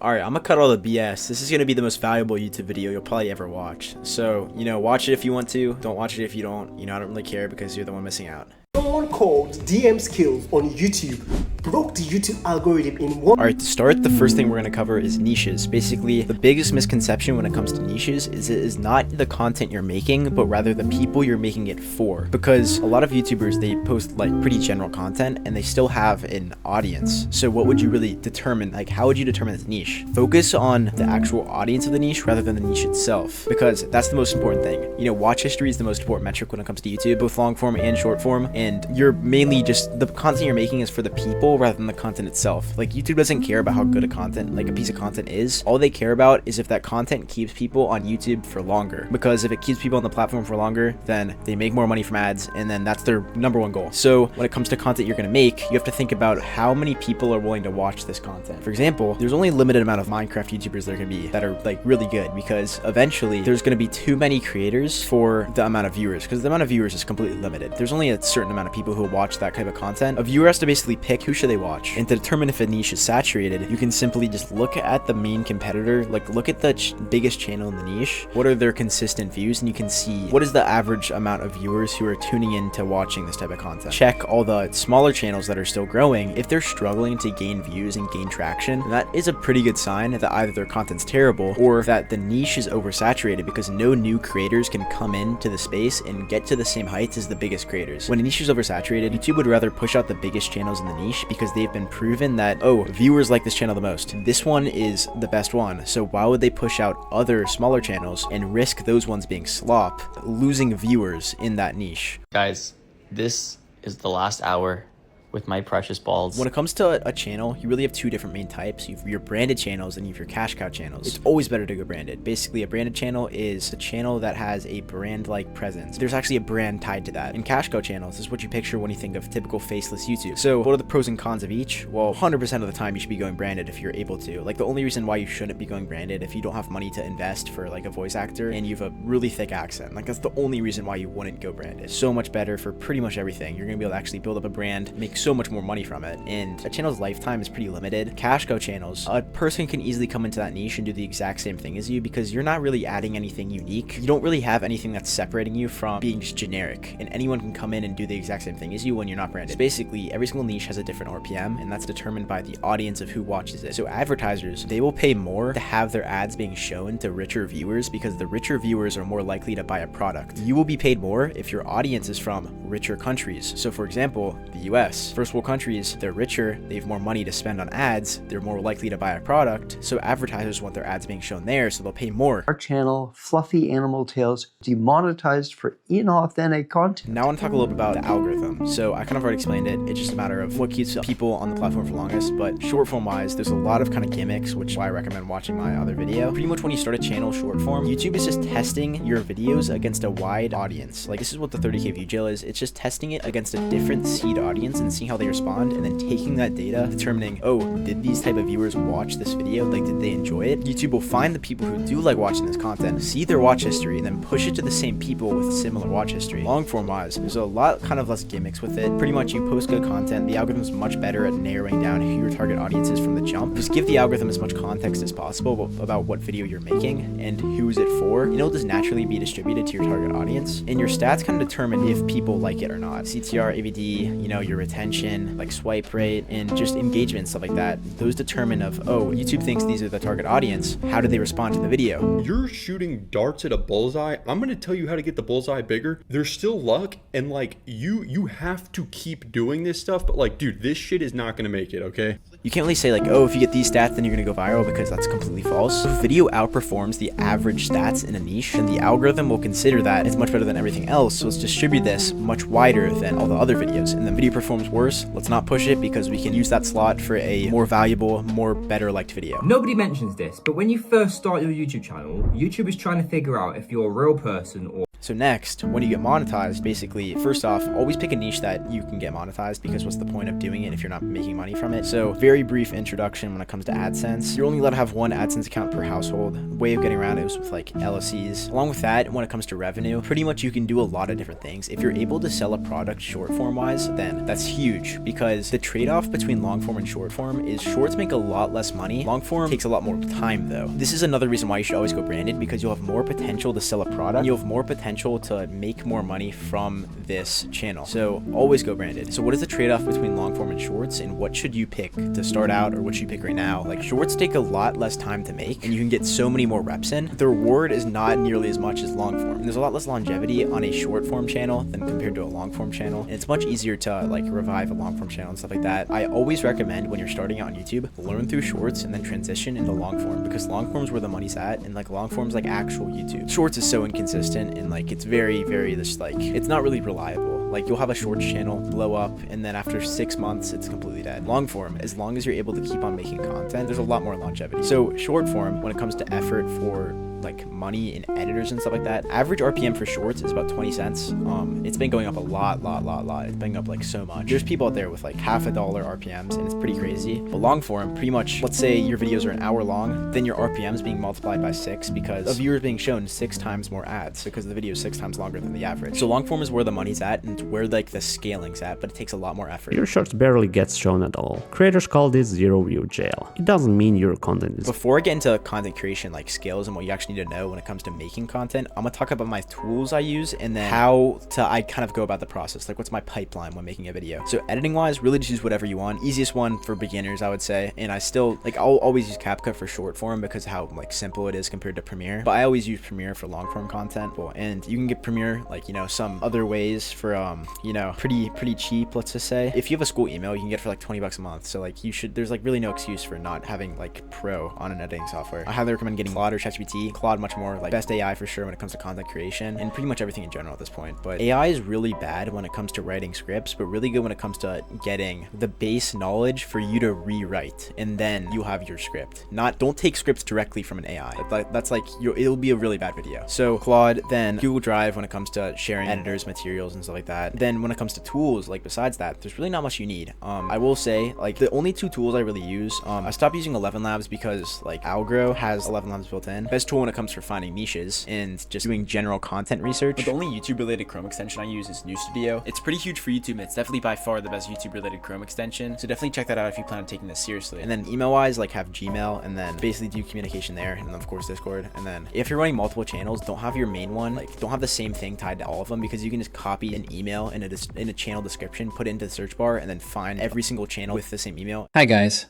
Alright, I'm gonna cut all the BS. This is gonna be the most valuable YouTube video you'll probably ever watch. So, watch it if you want to. Don't watch it if you don't. I don't really care because you're the one missing out. Someone called DM Skills on YouTube broke the YouTube algorithm in one. Alright, to start, the first thing we're going to cover is niches. Basically, the biggest misconception when it comes to niches is it is not the content you're making, but rather the people you're making it for. Because a lot of YouTubers, they post like pretty general content and they still have an audience. So what would you really determine? Like, how would you determine this niche? Focus on the actual audience of the niche rather than the niche itself, because that's the most important thing. Watch history is the most important metric when it comes to YouTube, both long form and short form. And you're mainly just, the content you're making is for the people rather than the content itself. Like, YouTube doesn't care about how good a piece of content is. All they care about is if that content keeps people on YouTube for longer, because if it keeps people on the platform for longer, then they make more money from ads, and then that's their number one goal. So when it comes to content you're going to make, you have to think about how many people are willing to watch this content. For example, there's only a limited amount of Minecraft YouTubers that are going to be that are like really good, because eventually there's going to be too many creators for the amount of viewers, because the amount of viewers is completely limited. There's only a certain amount of people who will watch that type of content. A viewer has to basically pick who should they watch, and to determine if a niche is saturated, you can simply just look at the main competitor, like look at the biggest channel in the niche, what are their consistent views, and you can see what is the average amount of viewers who are tuning in to watching this type of content. Check all the smaller channels that are still growing. If they're struggling to gain views and gain traction, that is a pretty good sign that either their content's terrible or that the niche is oversaturated, because no new creators can come into the space and get to the same heights as the biggest creators. When a niche is oversaturated, YouTube would rather push out the biggest channels in the niche because they've been proven that, oh, viewers like this channel the most. This one is the best one. So why would they push out other smaller channels and risk those ones being slop, losing viewers in that niche? Guys, this is the last hour with my precious balls. When it comes to a channel, you really have two different main types. You have your branded channels and you have your cash cow channels. It's always better to go branded. Basically, a branded channel is a channel that has a brand-like presence. There's actually a brand tied to that. And cash cow channels is what you picture when you think of typical faceless YouTube. So what are the pros and cons of each? Well, 100% of the time you should be going branded if you're able to. Like, the only reason why you shouldn't be going branded if you don't have money to invest for like a voice actor and you have a really thick accent. Like, that's the only reason why you wouldn't go branded. So much better for pretty much everything. You're gonna be able to actually build up a brand, make so much more money from it, and a channel's lifetime is pretty limited. Cash cow channels, a person can easily come into that niche and do the exact same thing as you, because you're not really adding anything unique. You don't really have anything that's separating you from being just generic, and anyone can come in and do the exact same thing as you when you're not branded. So basically, every single niche has a different RPM, and that's determined by the audience of who watches it. So advertisers, they will pay more to have their ads being shown to richer viewers, because the richer viewers are more likely to buy a product. You will be paid more if your audience is from richer countries. So for example, the US, first world countries, they're richer, they have more money to spend on ads, they're more likely to buy a product, so advertisers want their ads being shown there, so they'll pay more. Our channel, Fluffy Animal Tales, demonetized for inauthentic content. Now I want to talk a little bit about the algorithm. So I kind of already explained it. It's just a matter of what keeps people on the platform for longest, but short form wise, there's a lot of kind of gimmicks, which is why I recommend watching my other video. Pretty much when you start a channel short form, YouTube is just testing your videos against a wide audience. Like, this is what the 30K view jail is. It's just testing it against a different seed audience and seeing how they respond, and then taking that data, determining, oh, did these type of viewers watch this video? Like, did they enjoy it? YouTube will find the people who do like watching this content, see their watch history, and then push it to the same people with similar watch history. Long form wise, there's a lot kind of less gimmicks with it. Pretty much you post good content, the algorithm is much better at narrowing down who your target audience is from the jump. Just give the algorithm as much context as possible about what video you're making and who is it for, and it'll just naturally be distributed to your target audience. And your stats kind of determine if people like it or not. CTR, AVD, your retention, like swipe rate, and just engagement, stuff like that. Those determine of, oh, YouTube thinks these are the target audience. How do they respond to the video? You're shooting darts at a bullseye. I'm gonna tell you how to get the bullseye bigger. There's still luck, and like you have to keep doing this stuff, but like, dude, this shit is not gonna make it, okay? You can't really say like, oh, if you get these stats, then you're gonna go viral, because that's completely false. If a video outperforms the average stats in a niche, then the algorithm will consider that it's much better than everything else, so let's distribute this much wider than all the other videos. And the video performs worse, let's not push it, because we can use that slot for a more valuable, more better liked video. Nobody mentions this, but when you first start your YouTube channel, YouTube is trying to figure out if you're a real person or So next, when you get monetized, basically, first off, always pick a niche that you can get monetized, because what's the point of doing it if you're not making money from it? So very brief introduction when it comes to AdSense. You're only allowed to have one AdSense account per household. Way of getting around it was with like LLCs. Along with that, when it comes to revenue, pretty much you can do a lot of different things. If you're able to sell a product short form wise, then that's huge, because the trade-off between long form and short form is shorts make a lot less money. Long form takes a lot more time though. This is another reason why you should always go branded, because you'll have more potential to sell a product. You'll have more potential to make more money from this channel. So always go branded. So what is the trade-off between long form and shorts, and what should you pick to start out, or what should you pick right now? Like, shorts take a lot less time to make, and you can get so many more reps in. The reward is not nearly as much as long form. And there's a lot less longevity on a short form channel than compared to a long form channel. And it's much easier to like revive a long form channel and stuff like that. I always recommend, when you're starting out on YouTube, learn through shorts and then transition into long form, because long form's where the money's at, and like long form's like actual YouTube. Shorts is so inconsistent, and like it's very just like, it's not really reliable. Like, you'll have a shorts channel blow up, and then after 6 months, it's completely dead. Long form, as long as you're able to keep on making content, there's a lot more longevity. So short form, when it comes to effort for like money in editors and stuff like that, average RPM for shorts is about 20 cents. It's been going up a lot. It's been up like so much. There's people out there with like half $1 RPMs, and it's pretty crazy. But long form, pretty much, let's say your videos are an hour long, then your RPMs being multiplied by 6, because of viewers being shown 6 times more ads, because the video is 6 times longer than the average. So long form is where the money's at, and it's where like the scaling's at, but it takes a lot more effort. Your shorts barely gets shown at all. Creators call this zero view jail. It doesn't mean your content is... Before I get into content creation, like skills and what you actually need to know when it comes to making content, I'm gonna talk about my tools I use, and then how I kind of go about the process. Like, what's my pipeline when making a video? So editing wise, really just use whatever you want. Easiest one for beginners, I would say. And I still like, I'll always use CapCut for short form because of how like simple it is compared to Premiere. But I always use Premiere for long form content. And you can get Premiere like, you know, some other ways for you know, pretty cheap, let's just say. If you have a school email, you can get it for like 20 bucks a month. So like, there's like really no excuse for not having like Pro on an editing software. I highly recommend getting Claude or ChatGPT. Claude much more like best AI for sure when it comes to content creation, and pretty much everything in general at this point. But AI is really bad when it comes to writing scripts, but really good when it comes to getting the base knowledge for you to rewrite, and then you have your script. Don't take scripts directly from an AI. That's like, it'll be a really bad video. So Claude, then Google Drive when it comes to sharing editors, materials, and stuff like that. Then when it comes to tools, like besides that, there's really not much you need. I will say, like, the only 2 tools I really use, I stopped using 11 Labs because like Algro has 11 Labs built in. Best tool when it comes for finding niches and just doing general content research. But the only YouTube related Chrome extension I use is New Studio. It's pretty huge for YouTube, and it's definitely by far the best YouTube related Chrome extension. So definitely check that out if you plan on taking this seriously. And then email wise, like have Gmail, and then basically do communication there, and then of course Discord. And then if you're running multiple channels, don't have your main one, like don't have the same thing tied to all of them, because you can just copy an email in a channel description, put it into the search bar, and then find every single channel with the same email. Hi guys.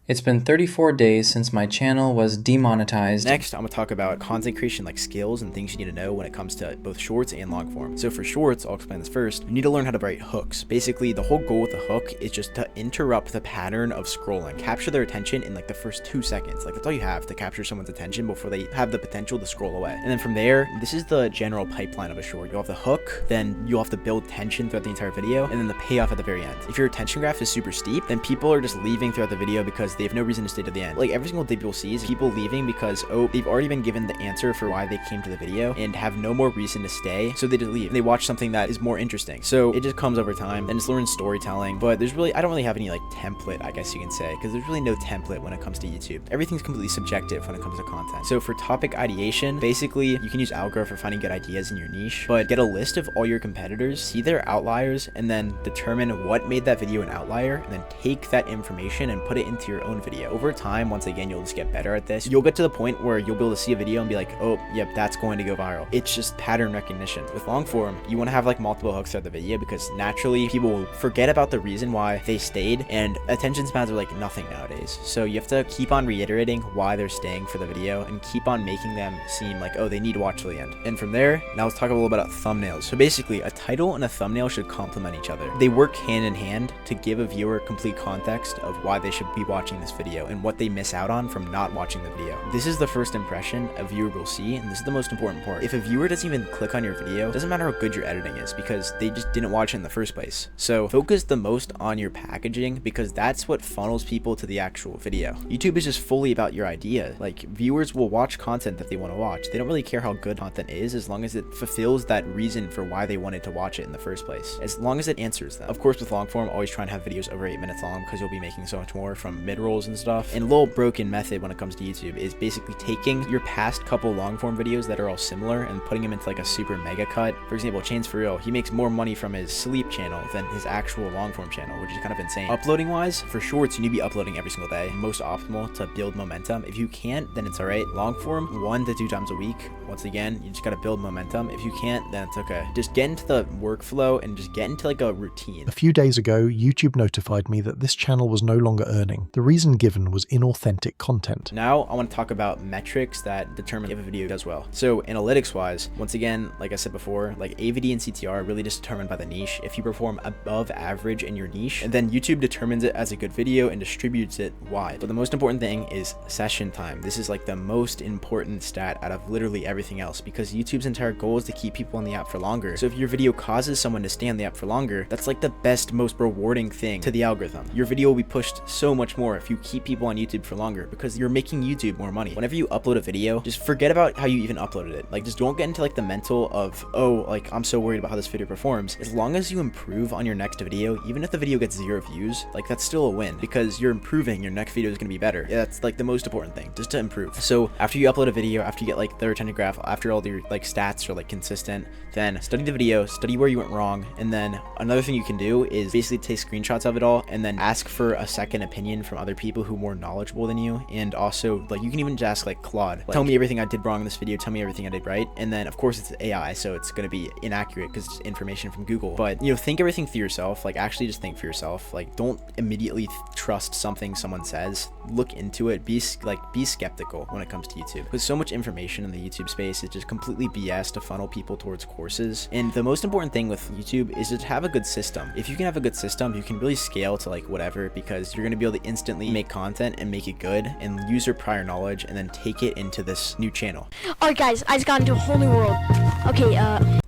It's been 34 days since my channel was demonetized. Next, I'm gonna talk about content creation, like skills and things you need to know when it comes to both shorts and long form. So for shorts, I'll explain this first. You need to learn how to write hooks. Basically, the whole goal with the hook is just to interrupt the pattern of scrolling, capture their attention in like the first 2 seconds. Like, that's all you have to capture someone's attention before they have the potential to scroll away. And then from there, this is the general pipeline of a short. You'll have the hook, then you'll have to build tension throughout the entire video, and then the payoff at the very end. If your attention graph is super steep, then people are just leaving throughout the video because they have no reason to stay to the end. Like, every single thing you'll see is people leaving because, oh, they've already been given the answer for why they came to the video and have no more reason to stay, so they just leave. And they watch something that is more interesting. So it just comes over time, and just learn storytelling. But I don't really have any like template, I guess you can say, because there's really no template when it comes to YouTube. Everything's completely subjective when it comes to content. So for topic ideation, basically you can use Algro for finding good ideas in your niche, but get a list of all your competitors, see their outliers, and then determine what made that video an outlier, and then take that information and put it into your own video. Over time, once again, you'll just get better at this. You'll get to the point where you'll be able to see a video and be like, oh, yep, that's going to go viral. It's just pattern recognition. With long form, you want to have like multiple hooks throughout the video, because naturally people will forget about the reason why they stayed, and attention spans are like nothing nowadays. So you have to keep on reiterating why they're staying for the video, and keep on making them seem like, oh, they need to watch to the end. And from there, now let's talk a little bit about thumbnails. So basically, a title and a thumbnail should complement each other. They work hand in hand to give a viewer complete context of why they should be watching watching this video and what they miss out on from not watching the video. This is the first impression a viewer will see, and this is the most important part. If a viewer doesn't even click on your video, it doesn't matter how good your editing is because they just didn't watch it in the first place. So focus the most on your packaging because that's what funnels people to the actual video. YouTube is just fully about your idea. Like, viewers will watch content that they want to watch. They don't really care how good content is as long as it fulfills that reason for why they wanted to watch it in the first place, as long as it answers them. Of course, with long form, always try and have videos over 8 minutes long because you'll be making so much more from mid-rolls and stuff. And a little broken method when it comes to YouTube is basically taking your past couple long form videos that are all similar and putting them into like a super mega cut. For example, Chains for Real, he makes more money from his sleep channel than his actual long form channel, which is kind of insane. Uploading wise, for shorts, you need to be uploading every single day, most optimal to build momentum. If you can't, then it's all right. Long form, 1 to 2 times a week. Once again, you just got to build momentum. If you can't, then it's okay. Just get into the workflow and just get into like a routine. A few days ago, YouTube notified me that this channel was no longer earning. The reason given was inauthentic content. Now I want to talk about metrics that determine if a video does well. So analytics wise, once again, like I said before, like AVD and CTR are really just determined by the niche. If you perform above average in your niche, and then YouTube determines it as a good video and distributes it wide. But the most important thing is session time. This is like the most important stat out of literally everything else because YouTube's entire goal is to keep people on the app for longer. So if your video causes someone to stay on the app for longer, that's like the best, most rewarding thing to the algorithm. Your video will be pushed so much more if you keep people on YouTube for longer because you're making YouTube more money. Whenever you upload a video, just forget about how you even uploaded it. Like, just don't get into like the mental of, oh, like I'm so worried about how this video performs. As long as you improve on your next video, even if the video gets 0 views, like that's still a win because you're improving. Your next video is going to be better. Yeah, that's like the most important thing, just to improve. So after you upload a video, after you get like the retention graph, after all your like stats are like consistent, then study the video, study where you went wrong. And then another thing you can do is basically take screenshots of it all and then ask for a second opinion from other people who are more knowledgeable than you. And also, like, you can even just ask like Claude, like, tell me everything I did wrong in this video, tell me everything I did right. And then of course it's AI, so it's going to be inaccurate because it's information from Google. But you know, think everything through yourself. Like, actually just think for yourself. Like, don't immediately trust something someone says. Look into it. Be skeptical when it comes to YouTube because so much information in the YouTube space is just completely BS to funnel people towards courses. And the most important thing with YouTube is to have a good system. If you can have a good system, you can really scale to like whatever because you're going to be able to instantly make content and make it good and use your prior knowledge and then take it into this new channel. Alright guys, I just got into a whole new world. Okay,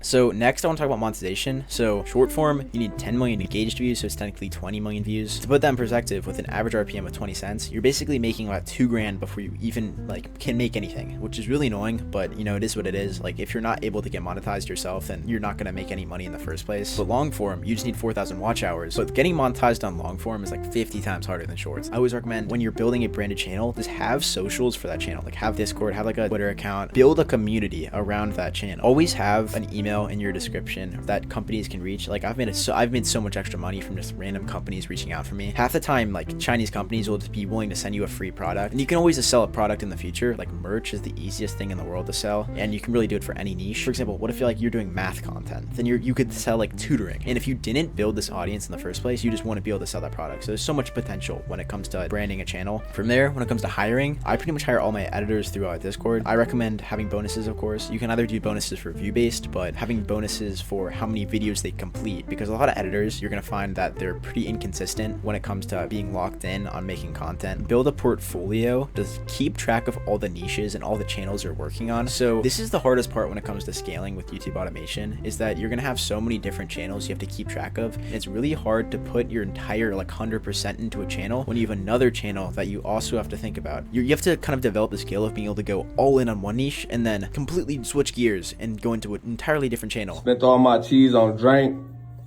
So next I want to talk about monetization. So short form, you need 10 million engaged views, so it's technically 20 million views. To put that in perspective, with an average RPM of 20 cents, you're basically making about $2,000 before you even like can make anything, which is really annoying, but you know, it is what it is. Like, if you're not able to get monetized yourself, then you're not going to make any money in the first place. But long form, you just need 4,000 watch hours. But getting monetized on long form is like 50 times harder than shorts. I always recommend when you're building a branded channel, just have socials for that channel. Like, have Discord, have like a Twitter account, build a community around that channel. Always have an email in your description that companies can reach. Like, I've made so much extra money from just random companies reaching out for me. Half the time, like, Chinese companies will just be willing to send you a free product, and you can always just sell a product in the future. Like, merch is the easiest thing in the world to sell, and you can really do it for any niche. For example, what if you're doing math content? Then you could sell like tutoring, and if you didn't build this audience in the first place, you just want to be able to sell that product. So there's so much potential when it comes to branding a channel. From there, when it comes to hiring, I pretty much hire all my editors through Discord. I recommend having bonuses, of course. You can either do bonuses for view based, but having bonuses for how many videos they complete, because a lot of editors, you're going to find that they're pretty inconsistent when it comes to being locked in on making content. Build a portfolio to keep track of all the niches and all the channels you're working on. So this is the hardest part when it comes to scaling with YouTube automation, is that you're going to have so many different channels you have to keep track of. And it's really hard to put your entire like 100% into a channel when you have another channel that you also have to think about. You have to kind of develop the skill of being able to go all in on one niche and then completely switch gears and go into an entirely different channel. Spent all my cheese on drink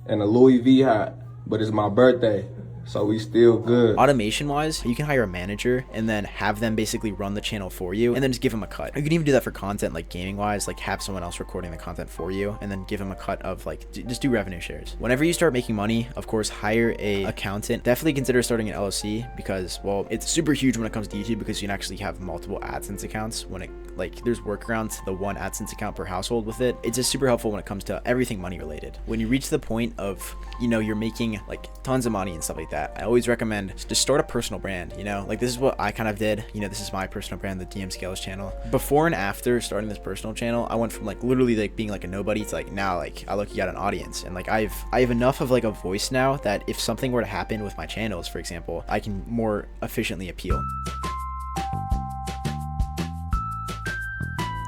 and a Louis V hat, but it's my birthday, so we still good. Automation wise, you can hire a manager and then have them basically run the channel for you and then just give them a cut. You can even do that for content, like gaming wise, like have someone else recording the content for you and then give them a cut of like, just do revenue shares. Whenever you start making money, of course, hire a accountant. Definitely consider starting an LLC because, well, it's super huge when it comes to YouTube because you can actually have multiple AdSense accounts when it, like, there's workarounds to the one AdSense account per household with it. It's just super helpful when it comes to everything money related. When you reach the point of, you know, you're making like tons of money and stuff like that, that, I always recommend just start a personal brand, you know? Like, this is what I kind of did. You know, this is my personal brand, the DM Scales channel. Before and after starting this personal channel, I went from like literally like being like a nobody to like now like I look, you got an audience, and like I have enough of like a voice now that if something were to happen with my channels, for example, I can more efficiently appeal.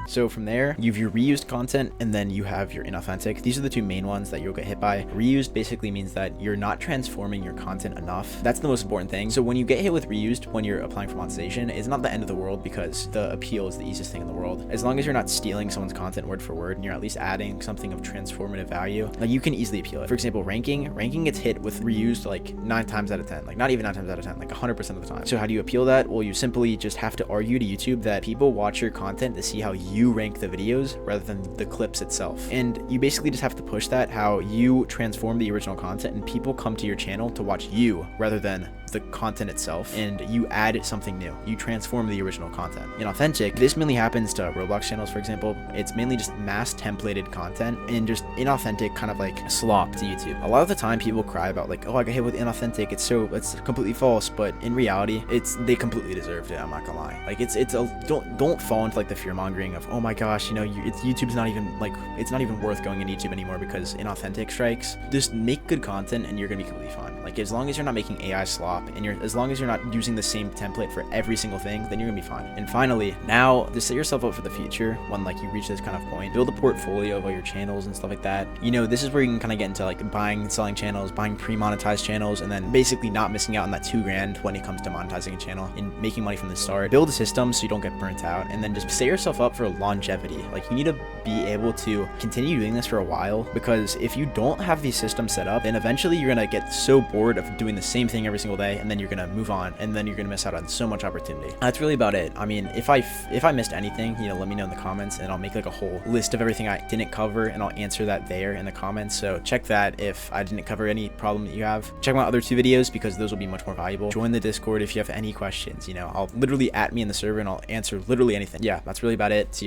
So from there, you have your reused content, and then you have your inauthentic. These are the two main ones that you'll get hit by. Reused basically means that you're not transforming your content enough. That's the most important thing. So when you get hit with reused, when you're applying for monetization, it's not the end of the world, because the appeal is the easiest thing in the world. As long as you're not stealing someone's content word for word, and you're at least adding something of transformative value, like you can easily appeal it. For example, ranking gets hit with reused like 9 times out of 10, like not even 9 times out of 10, like 100% of the time. So how do you appeal that? Well, you simply just have to argue to YouTube that people watch your content to see how you rank the videos rather than the clips itself. And you basically just have to push that, how you transform the original content, and people come to your channel to watch you rather than the content itself, and you add something new. You transform the original content. Inauthentic, this mainly happens to Roblox channels, for example. It's mainly just mass templated content and just inauthentic kind of like slop to YouTube. A lot of the time people cry about like, oh, I got hit with inauthentic, it's completely false, but in reality, they completely deserved it. I'm not gonna lie. Like don't fall into like the fear mongering of, oh my gosh, you know, YouTube's not even like, it's not even worth going in YouTube anymore because inauthentic strikes. Just make good content and you're gonna be completely fine. Like, as long as you're not making AI slop, and as long as you're not using the same template for every single thing, then you're gonna be fine. And finally, now to set yourself up for the future, when like you reach this kind of point, build a portfolio of all your channels and stuff like that. You know, this is where you can kind of get into like buying and selling channels, buying pre-monetized channels, and then basically not missing out on that $2,000 when it comes to monetizing a channel and making money from the start. Build a system so you don't get burnt out, and then just set yourself up for longevity. Like, you need to be able to continue doing this for a while, because if you don't have these systems set up, then eventually you're gonna get so bored of doing the same thing every single day, and then you're gonna move on, and then you're gonna miss out on so much opportunity. That's really about it. I mean, if I missed anything, you know, let me know in the comments, and I'll make like a whole list of everything I didn't cover, and I'll answer that there in the comments. So check that if I didn't cover any problem that you have. Check my other 2 videos, because those will be much more valuable. Join the Discord if you have any questions. You know, I'll literally at me in the server, and I'll answer literally anything. Yeah, that's really about it. See ya.